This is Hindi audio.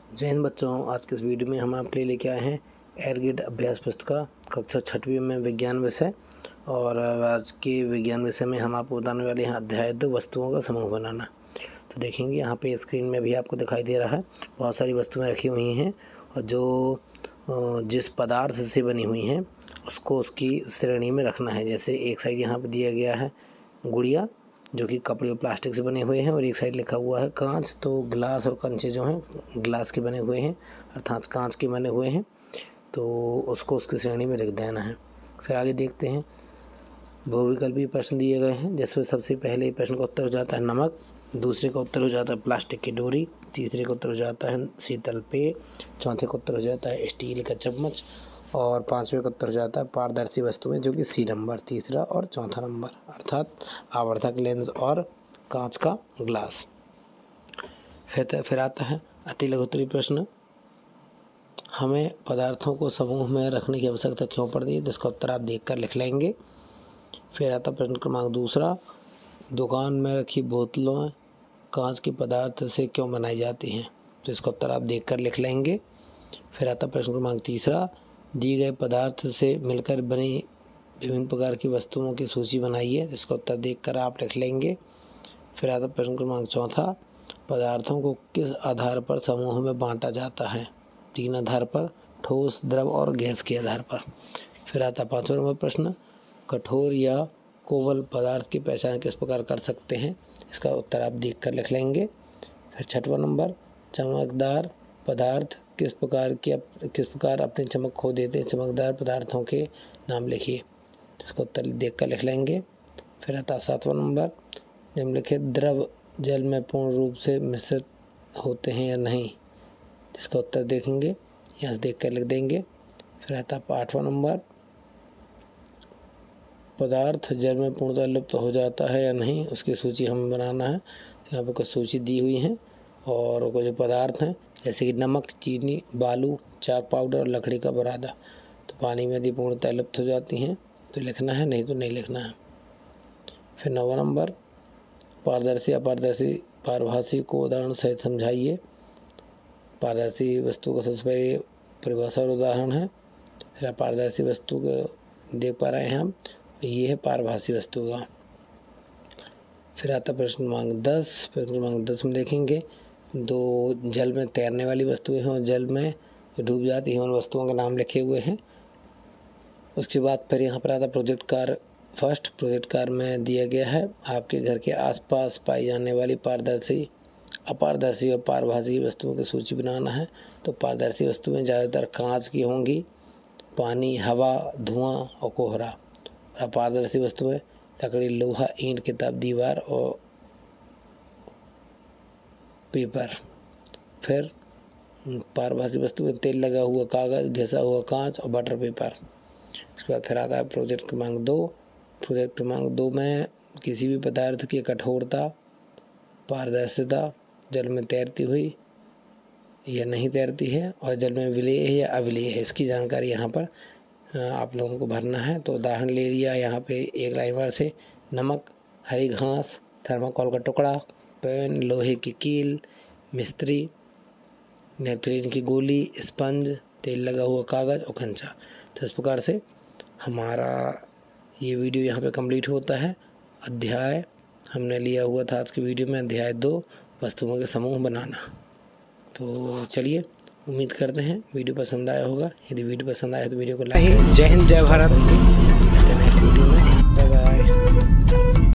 जय हिंद बच्चों, आज के इस वीडियो में हम आपके लिए लेके आए हैं एयर ग्रेड अभ्यास पुस्तिका कक्षा 6वीं में विज्ञान विषय। और आज के विज्ञान विषय में हम आपको बताने वाले हैं अध्याय 2 वस्तुओं का समूह बनाना। तो देखेंगे यहाँ पे स्क्रीन में भी आपको दिखाई दे रहा है, बहुत सारी वस्तुएं रखी हुई हैं और जो जिस पदार्थ से बनी हुई हैं उसको उसकी श्रेणी में रखना है। जैसे एक साइड यहाँ पर दिया गया है गुड़िया जो कि कपड़े और प्लास्टिक से बने हुए हैं, और एक साइड लिखा हुआ है कांच। तो गिलास और कंचे जो हैं गिलास के बने हुए हैं अर्थात कांच के बने हुए हैं, तो उसको उसकी श्रेणी में रख देना है। फिर आगे देखते हैं, बहुविकल्पीय प्रश्न दिए गए हैं जिसमें सबसे पहले प्रश्न का उत्तर हो जाता है नमक, दूसरे का उत्तर हो जाता है प्लास्टिक की डोरी, तीसरे का उत्तर हो जाता है शीतल पेय, चौथे का उत्तर हो जाता है स्टील का चम्मच, और पांचवें का उत्तर हो जाता है पारदर्शी वस्तुएं जो कि सी नंबर, तीसरा और चौथा नंबर अर्थात आवर्धक लेंस और कांच का ग्लास। फिर आता है अति लघु उत्तरीय प्रश्न, हमें पदार्थों को समूह में रखने की आवश्यकता क्यों पड़ती है, जिसका उत्तर आप देखकर लिख लेंगे। फिर आता प्रश्न क्रमांक दूसरा, दुकान में रखी बोतलों कांच के पदार्थ से क्यों बनाई जाती हैं, तो इसका उत्तर आप देखकर लिख लेंगे। फिर आता प्रश्न क्रमांक तीसरा, दिए गए पदार्थ से मिलकर बनी विभिन्न प्रकार की वस्तुओं की सूची बनाइए, जिसका उत्तर देखकर आप लिख लेंगे। फिर आता प्रश्न क्रमांक चौथा, पदार्थों को किस आधार पर समूह में बांटा जाता है, 3 आधार पर, ठोस, द्रव और गैस के आधार पर। फिर आता 5वां नंबर प्रश्न, कठोर या कोमल पदार्थ की पहचान किस प्रकार कर सकते हैं, इसका उत्तर आप देखकर लिख लेंगे। फिर 6वां नंबर, चमकदार पदार्थ किस प्रकार अपनी चमक खो देते हैं, चमकदार पदार्थों के नाम लिखिए, इसका उत्तर देखकर लिख लेंगे। फिर आता 7वां नंबर, निम्नलिखित द्रव जल में पूर्ण रूप से मिश्रित होते हैं या नहीं, इसका उत्तर देखेंगे, यहाँ से देखकर लिख देंगे। फिर आता 8वां नंबर, पदार्थ जल में पूर्णतः लुप्त हो जाता है या नहीं, उसकी सूची हमें बनाना है। तो यहाँ पर कुछ सूची दी हुई है और कुछ पदार्थ हैं जैसे कि नमक, चीनी, बालू, चाक पाउडर और लकड़ी का बुरादा। तो पानी में यदि पूर्णतः लुप्त हो जाती हैं तो लिखना है, नहीं तो नहीं लिखना है। फिर 9वां नंबर, पारदर्शी अपारदर्शी पारभासी को उदाहरण सहित समझाइए। पारदर्शी वस्तु का सबसे पहले परिभाषा और उदाहरण है। फिर अपारदर्शी वस्तु को देख पा रहे हैं हम, ये है पारभासी वस्तु का। फिर आता प्रश्न क्रमांक 10। प्रश्न क्रमांक 10 में देखेंगे, दो जल में तैरने वाली वस्तुएं हैं और जल में डूब जाती हैं, उन वस्तुओं के नाम लिखे हुए हैं। उसके बाद फिर यहाँ पर आता प्रोजेक्ट कार्य। फर्स्ट प्रोजेक्ट कार्य में दिया गया है आपके घर के आसपास पाई जाने वाली पारदर्शी, अपारदर्शी और पारभासी वस्तुओं की सूची बनाना है। तो पारदर्शी वस्तुएं ज़्यादातर कांच की होंगी, पानी, हवा, धुआं और कोहरा। अपारदर्शी वस्तुएं लकड़ी, लोहा, ईंट, किताब, दीवार और पेपर। फिर पारभासी वस्तुएं तेल लगा हुआ कागज़, घिसा हुआ कांच और बटर पेपर। इसके बाद फिर आता है प्रोजेक्ट क्रमांक 2। प्रोजेक्ट क्रमांक 2 में किसी भी पदार्थ की कठोरता, पारदर्शिता, जल में तैरती हुई या नहीं तैरती है और जल में विलेय है या अविलेय है, इसकी जानकारी यहाँ पर आप लोगों को भरना है। तो उदाहरण ले लिया यहाँ पे एक लाइन वार से, नमक, हरी घास, थर्माकोल का टुकड़ा, पेन, लोहे की कील, मिस्त्री, नेपथलीन की गोली, स्पंज, तेल लगा हुआ कागज़ और कंचा। तो इस प्रकार से हमारा ये वीडियो यहाँ पे कंप्लीट होता है। अध्याय हमने लिया हुआ था आज की वीडियो में अध्याय 2 वस्तुओं के समूह बनाना। तो चलिए, उम्मीद करते हैं वीडियो पसंद आया होगा। यदि वीडियो पसंद आया तो वीडियो को लाइक। जय हिंद, जय भारत।